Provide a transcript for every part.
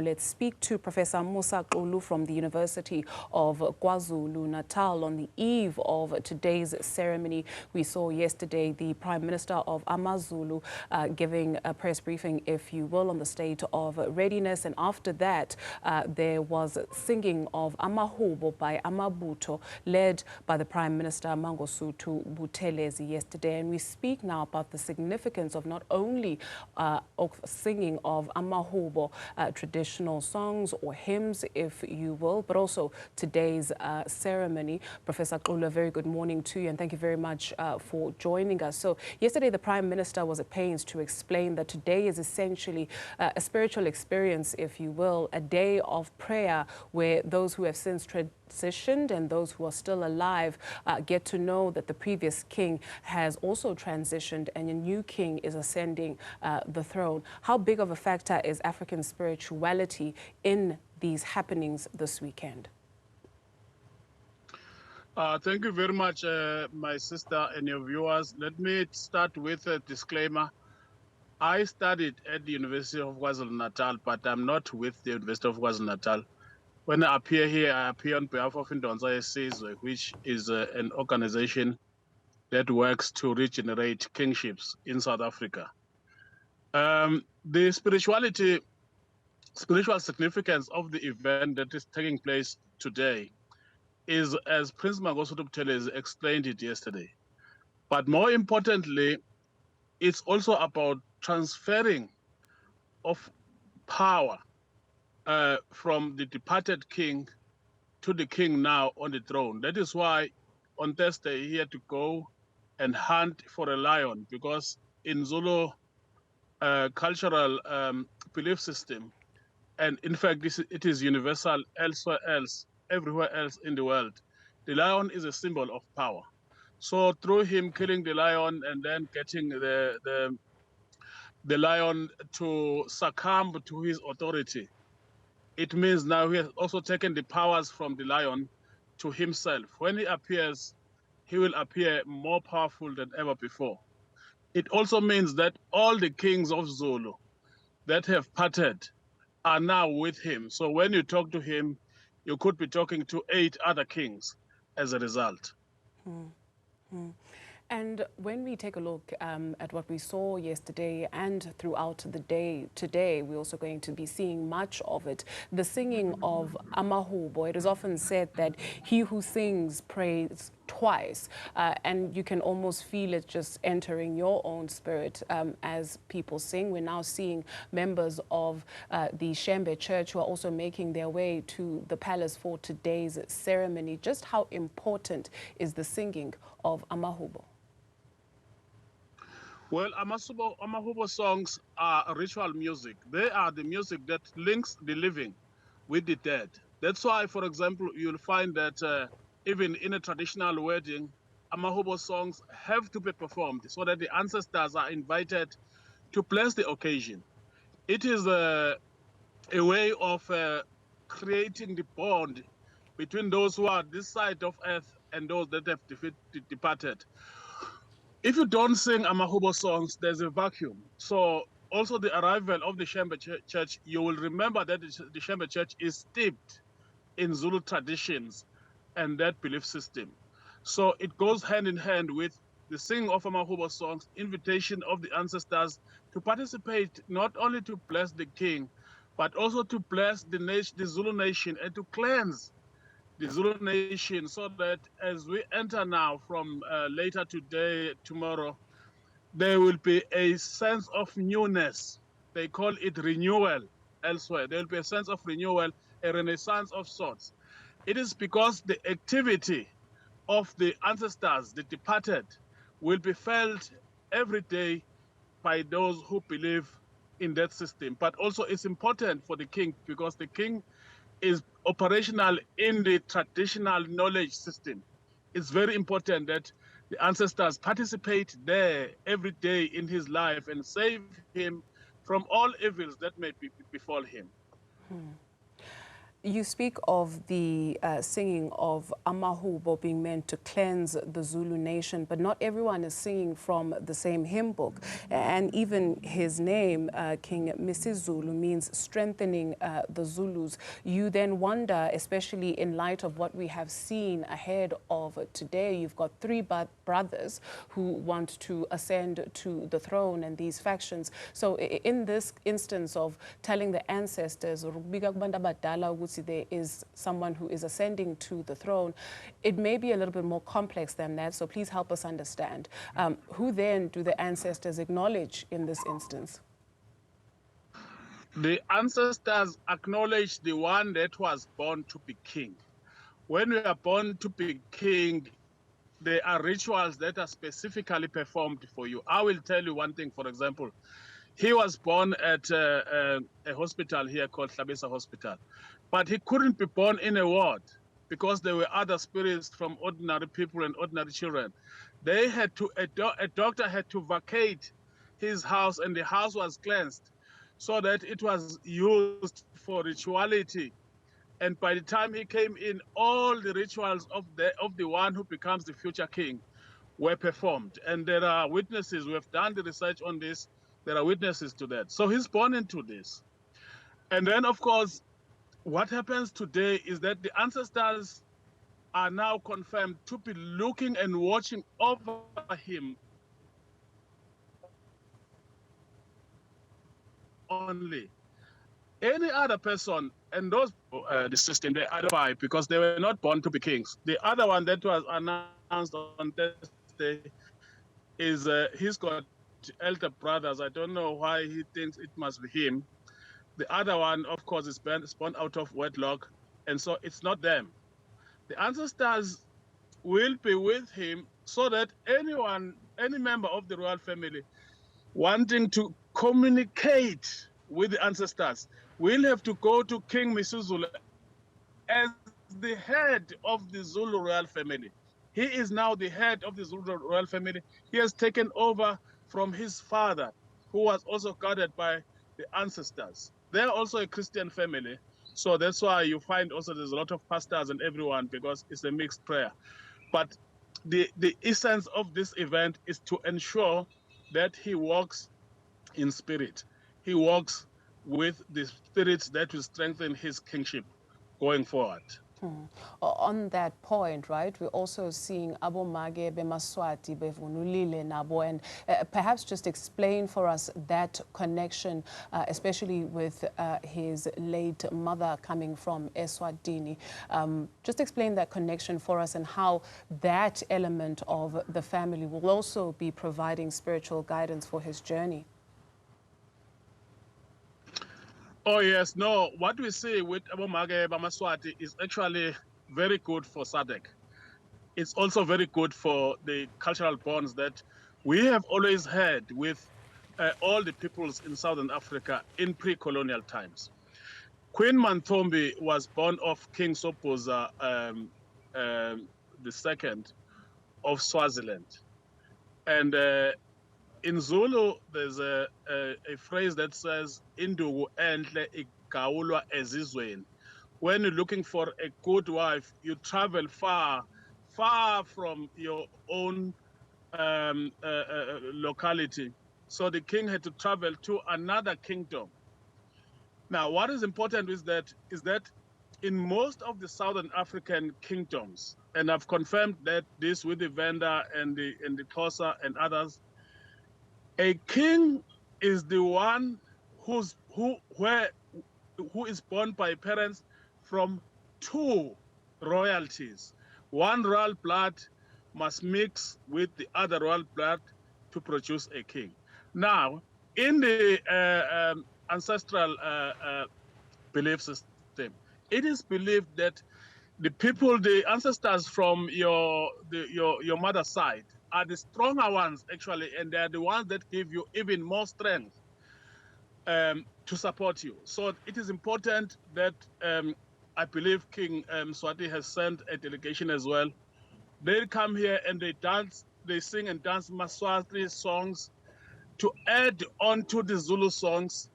Let's speak to Professor Musa Xulu from the University of KwaZulu-Natal on the eve of today's ceremony. We saw yesterday the Prime Minister of AmaZulu giving a press briefing, if you will, on the state of readiness. And after that, there was singing of Amahubo by Amabutho, led by the Prime Minister Mangosuthu Buthelezi yesterday. And we speak now about the significance of not only singing of Amahubo, traditional songs or hymns, if you will, but also today's ceremony. Professor Xulu, a very good morning to you, and thank you very much for joining us. So yesterday the Prime Minister was at pains to explain that today is essentially a spiritual experience, if you will, a day of prayer where those who have since transitioned and those who are still alive get to know that the previous king has also transitioned and a new king is ascending the throne. How big of a factor is African spirituality in these happenings this weekend? Thank you very much, my sister and your viewers. Let me start with a disclaimer. I studied at the University of KwaZulu-Natal, but I'm not with the University of KwaZulu-Natal. When I appear here, I appear on behalf of Indonza Yesizwe, which is an organization that works to regenerate kingships in South Africa. The spiritual significance of the event that is taking place today is, as Prince Mangosuthu Buthelezi explained it yesterday. But more importantly, it's also about transferring of power from the departed king to the king now on the throne. That is why on Thursday he had to go and hunt for a lion, because in Zulu cultural belief system, and in fact it is universal everywhere else in the world, the lion is a symbol of power. So through him killing the lion and then getting the lion to succumb to his authority, it means now he has also taken the powers from the lion to himself. When he appears, he will appear more powerful than ever before. It also means that all the kings of Zulu that have parted are now with him. So when you talk to him, you could be talking to 8 other kings as a result. And when we take a look at what we saw yesterday and throughout the day today, we're also going to be seeing much of it. The singing of Amahubo. It is often said that he who sings prays twice, and you can almost feel it just entering your own spirit as people sing. We're now seeing members of the Shembe Church who are also making their way to the palace for today's ceremony. Just how important is the singing of Amahubo? Well, Amahubo songs are ritual music. They are the music that links the living with the dead. That's why, for example, you'll find that even in a traditional wedding, Amahubo songs have to be performed so that the ancestors are invited to bless the occasion. It is a way of creating the bond between those who are this side of earth and those that have departed. If you don't sing Amahubo songs, there's a vacuum. So also the arrival of the Shembe Church, you will remember that the Shembe Church is steeped in Zulu traditions and that belief system. So it goes hand in hand with the singing of Amahubo songs, invitation of the ancestors to participate, not only to bless the king, but also to bless the Zulu nation and to cleanse the Zulu nation, so that as we enter now from later today, tomorrow, there will be a sense of newness. They call it renewal elsewhere. There will be a sense of renewal, a renaissance of sorts. It is because the activity of the ancestors, the departed, will be felt every day by those who believe in that system. But also it's important for the king, because the king is operational in the traditional knowledge system. It's very important that the ancestors participate there every day in his life and save him from all evils that may befall him. You speak of the singing of Amahubo being meant to cleanse the Zulu nation, but not everyone is singing from the same hymn book. And even his name, King Misuzulu, means strengthening the Zulus. You then wonder, especially in light of what we have seen ahead of today, you've got three brothers who want to ascend to the throne and these factions. So in this instance of telling the ancestors, there is someone who is ascending to the throne, it may be a little bit more complex than that, so please help us understand. Who then do the ancestors acknowledge in this instance? The ancestors acknowledge the one that was born to be king. When we are born to be king, there are rituals that are specifically performed for you. I will tell you one thing, for example. He was born at a hospital here called Hlabisa Hospital, but he couldn't be born in a ward because there were other spirits from ordinary people and ordinary children. They had to, a doctor had to vacate his house, and the house was cleansed so that it was used for rituality. And by the time he came in, all the rituals of the one who becomes the future king were performed. And there are witnesses. We have done the research on this. There are witnesses to that. So he's born into this. And then, of course, what happens today is that the ancestors are now confirmed to be looking and watching over him only. Any other person, and those the system, they identify because they were not born to be kings. The other one that was announced on Thursday is he's got elder brothers. I don't know why he thinks it must be him. The other one, of course, is born out of wedlock, and so it's not them. The ancestors will be with him so that anyone, any member of the royal family wanting to communicate with the ancestors will have to go to King Misuzulu as the head of the Zulu royal family. He is now the head of the Zulu royal family. He has taken over from his father, who was also guarded by the ancestors. They're also a Christian family. So that's why you find also there's a lot of pastors and everyone, because it's a mixed prayer. But the essence of this event is to ensure that he walks in spirit. He walks with the spirits that will strengthen his kingship going forward. On that point, right, we're also seeing Abomage Bemaswati Bevunulile Nabo, and perhaps just explain for us that connection, especially with his late mother coming from Eswatini. Just explain that connection for us and how that element of the family will also be providing spiritual guidance for his journey. Oh, yes. No, what we see with Abomage Bamaswati is actually very good for SADC. It's also very good for the cultural bonds that we have always had with all the peoples in Southern Africa in pre-colonial times. Queen Manthombi was born of King Sobhuza the second of Swaziland. And in Zulu, there's a phrase that says, Indugu enhle igawulwa ezizweni. When you're looking for a good wife, you travel far from your own locality. So the king had to travel to another kingdom. Now, what is important is that in most of the Southern African kingdoms, and I've confirmed that this with the Venda and the Xhosa and others, a king is the one who is born by parents from two royalties. One royal blood must mix with the other royal blood to produce a king. Now, in the ancestral belief system, it is believed that the people, the ancestors from your mother's side, are the stronger ones, actually, and they're the ones that give you even more strength to support you. So it is important that I believe King Mswati has sent a delegation as well. They come here and they dance, they sing and dance Maswati songs to add on to the Zulu songs.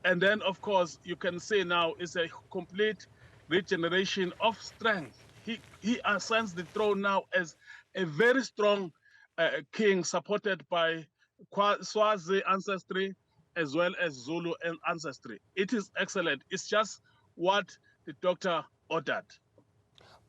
And then, of course, you can say now it's a complete regeneration of strength. He ascends the throne now as a very strong king, supported by Swazi ancestry as well as Zulu ancestry. It is excellent. It's just what the doctor ordered.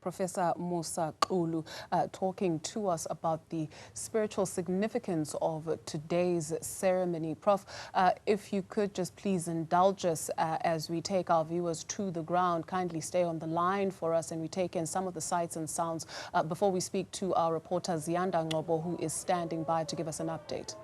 Professor Musa Xulu talking to us about the spiritual significance of today's ceremony. Prof, if you could just please indulge us as we take our viewers to the ground, kindly stay on the line for us and we take in some of the sights and sounds before we speak to our reporter Ziyanda Ngobo, who is standing by to give us an update.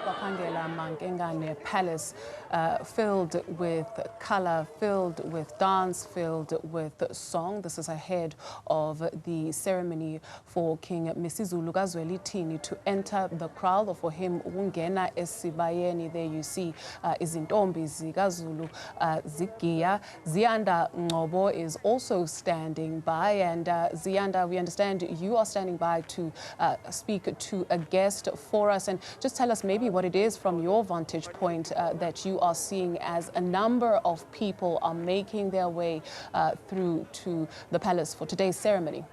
Wakangela Mangengane Palace, filled with color, filled with dance, filled with song. This is ahead of the ceremony for King Misuzulu kaZwelithini to enter the crowd, or for him ungena esibayeni. There you see izintombi zikaZulu zigiya. Ziyanda Ngobo is also standing by, and Ziyanda, we understand you are standing by to speak to a guest for us, and just tell us maybe what it is from your vantage point that you are seeing as a number of people are making their way through to the palace for today's ceremony.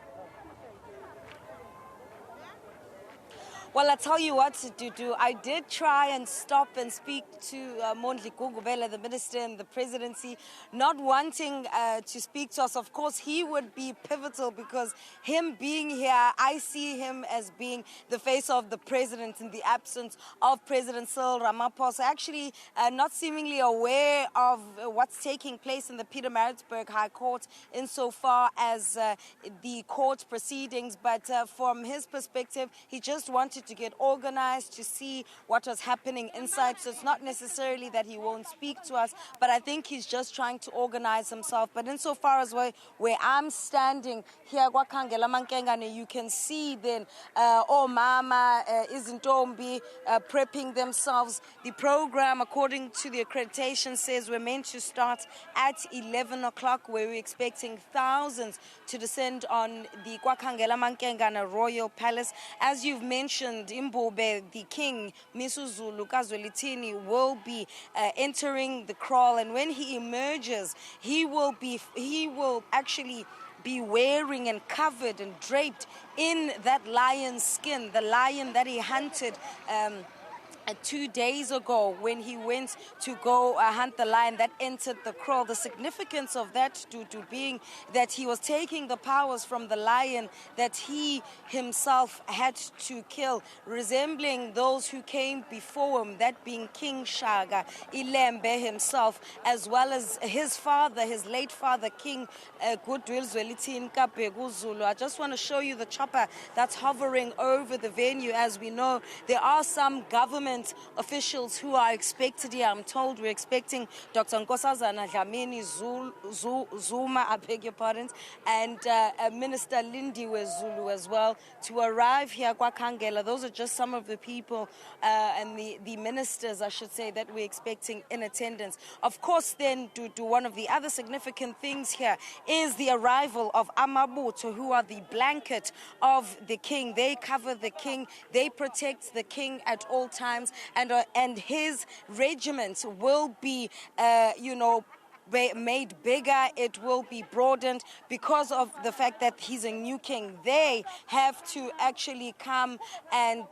Well, I tell you what to do. I did try and stop and speak to Mondli Gugubela, the minister in the presidency, not wanting to speak to us. Of course, he would be pivotal because him being here, I see him as being the face of the president in the absence of President Cyril Ramaphosa, actually not seemingly aware of what's taking place in the Pietermaritzburg High Court insofar as the court proceedings. But from his perspective, he just wanted to get organized, to see what was happening inside. So it's not necessarily that he won't speak to us, but I think he's just trying to organize himself. But insofar as where I'm standing here, Kwakangela Mankengane, you can see then Mama Izintombi prepping themselves. The program, according to the accreditation, says we're meant to start at 11 o'clock, where we're expecting thousands to descend on the Kwakangela Mankengane Royal Palace. As you've mentioned, Imbobe, the King Misuzulu kaZwelithini, will be entering the kraal, and when he emerges, he will actually be wearing and covered and draped in that lion's skin, the lion that he hunted 2 days ago when he went to go hunt the lion that entered the kraal. The significance of that to being that he was taking the powers from the lion that he himself had to kill, resembling those who came before him, that being King Shaka, Ilembe himself, as well as his father, his late father, King Zwelithini Zulu. I just want to show you the chopper that's hovering over the venue. As we know, there are some government officials who are expected here. I'm told we're expecting Dr. Nkosazana Dlamini Zuma, I beg your pardon, and Minister Lindiwe Zulu as well to arrive here, Kwakangela. Those are just some of the people and the ministers, I should say, that we're expecting in attendance. Of course, then, one of the other significant things here is the arrival of Amabuto, who are the blanket of the king. They cover the king, they protect the king at all times, and his regiment will be, made bigger. It will be broadened because of the fact that he's a new king. They have to actually come and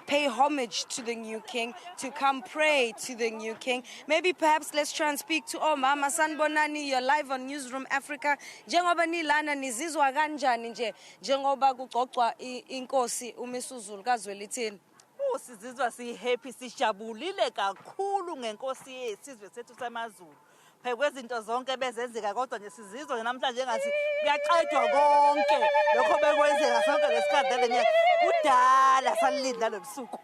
pay homage to the new king, to come pray to the new king. Maybe perhaps let's try and speak to Mama Sanbonani. You're live on Newzroom Afrika. Njengoba nilana nizizwa kanjani nje njengoba kuxoxwa inkosi uMisuzulu kaZwelithini? Sizizwa sihappy, sijabulile kakhulu ngenkosi yesizwe sethu samaZulu. Kwezinto zonke bezenzeka, kodwa nje sizizwa namhlanje ngathi kuyaqedwa konke lokho bekwenzeka sonke lesikhathi lenyanga kudala salilinda lobusuku.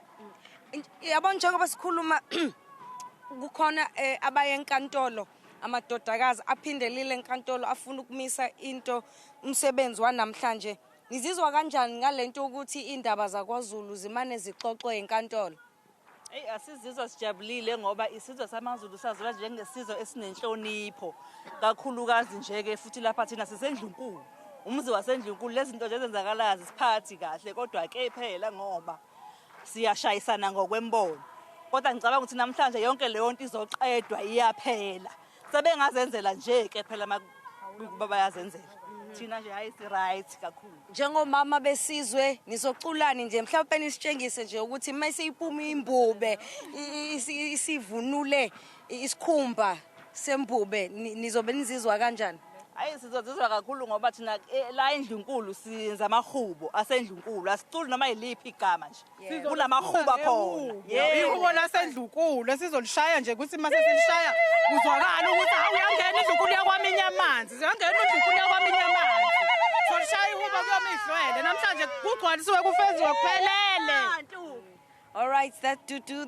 Yabona njengoba sikhuluma kukhona abaye enkantolo amadodakazi aphindelile enkantolo afuna ukumisa into umsebenzi wanamhlanje. Nizizwa kanjani ngalento ukuthi indaba zakwaZulu zimane zixoxwe enkantolo? Hey, asizizwa sijabulile ngoba isizwe samaZulu saziwa njengesizwe esinenhlonipho kakhulukazi nje ke futhi lapha thina sisendlunkulu. Umzi wasendlunkulu lezinto nje ezenzakalayo zisiphathi kahle kodwa ke phela ngoba siyashayisana ngokwembono. Kodwa ngicabanga ukuthi namhlanje yonke leyo nto izoqedwa iyaphela. Sebengazenzela nje ke phela baba yazenzela. Thina nje hayi si right kakhulu. Njengomama besizwe nizoculani nje mhlawumbe nisitshengise nje ukuthi mayise iphuma imbube isivunule isikhumba sembube nizobe nizizwa kanjani? Hayi sizozizwa kakhulu ngoba thina la endlunkulu siyenza amahubo asendlunkulu asiculi noma yiliphi igama nje kunamahubo khona ihubo lasendlunkulu esizolishaya nje ukuthi mase silishaya kuzwakala ukuthi hawu uyangena indlunkulu yakwaminya amanzi uyangena indlunkulu yakwaminya amanzi solishaya ihubo kuyomidlwele namhlanje kugcwalisiwe kufeziwe kuphelele. All right, that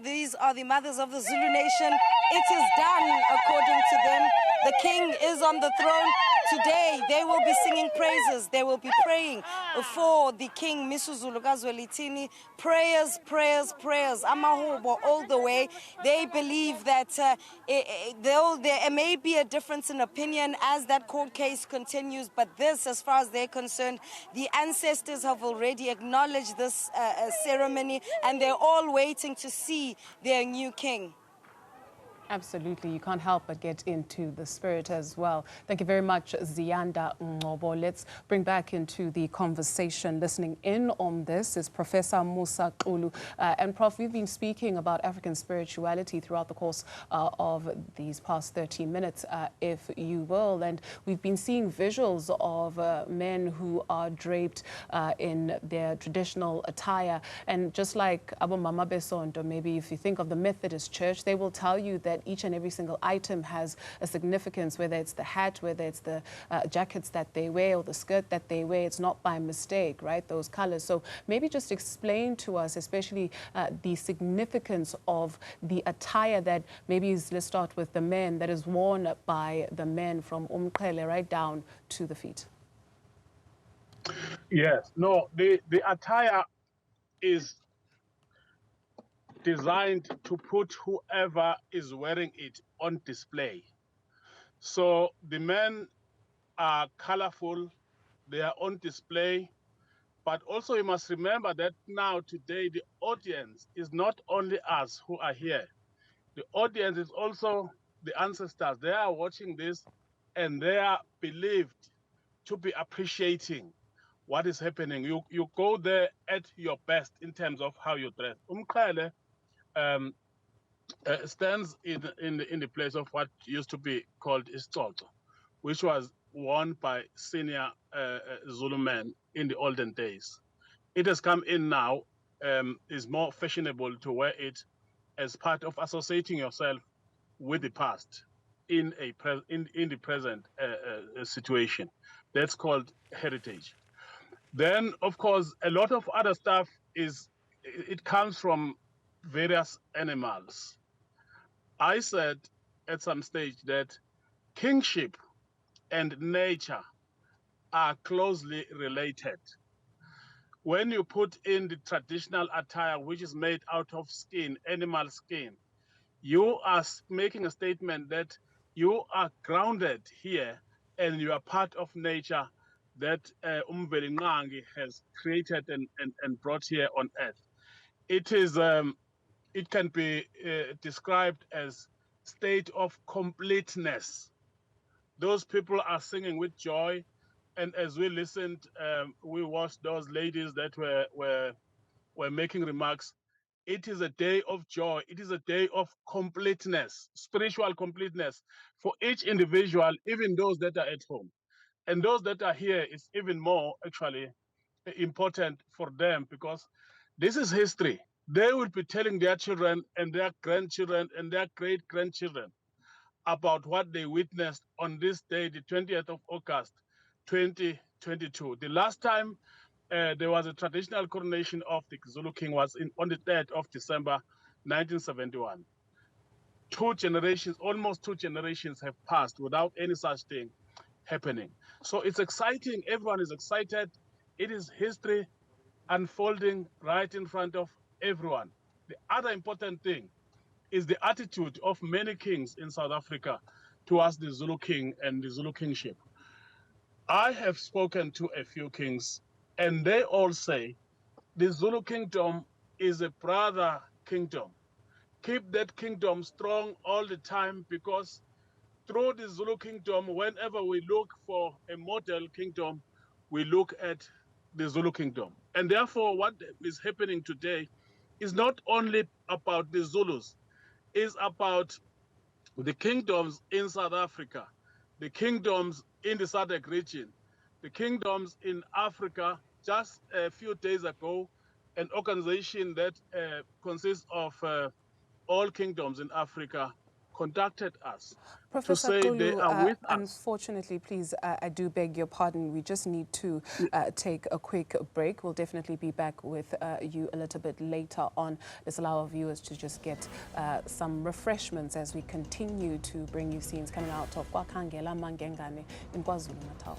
these are the mothers of the Zulu nation. It is done according to them. The king is on the throne. Today, they will be singing praises. They will be praying for the King Misuzulu kaZwelithini. Prayers, prayers, prayers. Amahubo all the way. They believe that there may be a difference in opinion as that court case continues, but this, as far as they're concerned, the ancestors have already acknowledged this ceremony, and they're all waiting to see their new king. Absolutely. You can't help but get into the spirit as well. Thank you very much, Ziyanda Ngobo. Let's bring back into the conversation. Listening in on this is Professor Musa Xulu. And Prof, we've been speaking about African spirituality throughout the course of these past 30 minutes, if you will. And we've been seeing visuals of men who are draped in their traditional attire. And just like Abu Mama Besonto, maybe if you think of the Methodist Church, they will tell you that each and every single item has a significance, whether it's the hat, whether it's the jackets that they wear or the skirt that they wear. It's not by mistake, right, those colors. So maybe just explain to us, especially the significance of the attire that maybe is, let's start with the men, that is worn by the men from umqhele right down to the feet. Yes, no, the attire is designed to put whoever is wearing it on display. So the men are colorful, they are on display, but also you must remember that now today the audience is not only us who are here. The audience is also the ancestors. They are watching this and they are believed to be appreciating what is happening. You go there at your best in terms of how you dress. Umqhele stands in the place of what used to be called isixoxo, which was worn by senior Zulu men in the olden days. It has come in now, is more fashionable to wear it as part of associating yourself with the past in the present situation. That's called heritage. Then, of course, a lot of other stuff it comes from various animals. I said at some stage that kingship and nature are closely related. When you put in the traditional attire, which is made out of skin, animal skin, you are making a statement that you are grounded here and you are part of nature that Umveli Nqangi has created and brought here on earth. It can be described as state of completeness. Those people are singing with joy, and as we listened, we watched those ladies that were making remarks. It is a day of joy. It is a day of completeness, spiritual completeness for each individual, even those that are at home. And those that are here is even more actually important for them because this is history. They will be telling their children and their grandchildren and their great-grandchildren about what they witnessed on this day, the 20th of August, 2022. The last time there was a traditional coronation of the Zulu king was on the 3rd of December, 1971. almost two generations have passed without any such thing happening. So it's exciting. Everyone is excited. It is history unfolding right in front of everyone. The other important thing is the attitude of many kings in South Africa towards the Zulu king and the Zulu kingship. I have spoken to a few kings, and they all say the Zulu kingdom is a brother kingdom. Keep that kingdom strong all the time, because through the Zulu kingdom, whenever we look for a model kingdom, we look at the Zulu kingdom. And therefore, what is happening today is not only about the Zulus, it's about the kingdoms in South Africa, the kingdoms in the SADC region, the kingdoms in Africa. Just a few days ago, an organization that consists of all kingdoms in Africa contacted us Professor to say Xulu, they are with us. Unfortunately, please, I do beg your pardon. We just need to take a quick break. We'll definitely be back with you a little bit later on. Let's allow our viewers to just get some refreshments as we continue to bring you scenes coming out of KwaNongoma in KwaZulu-Natal.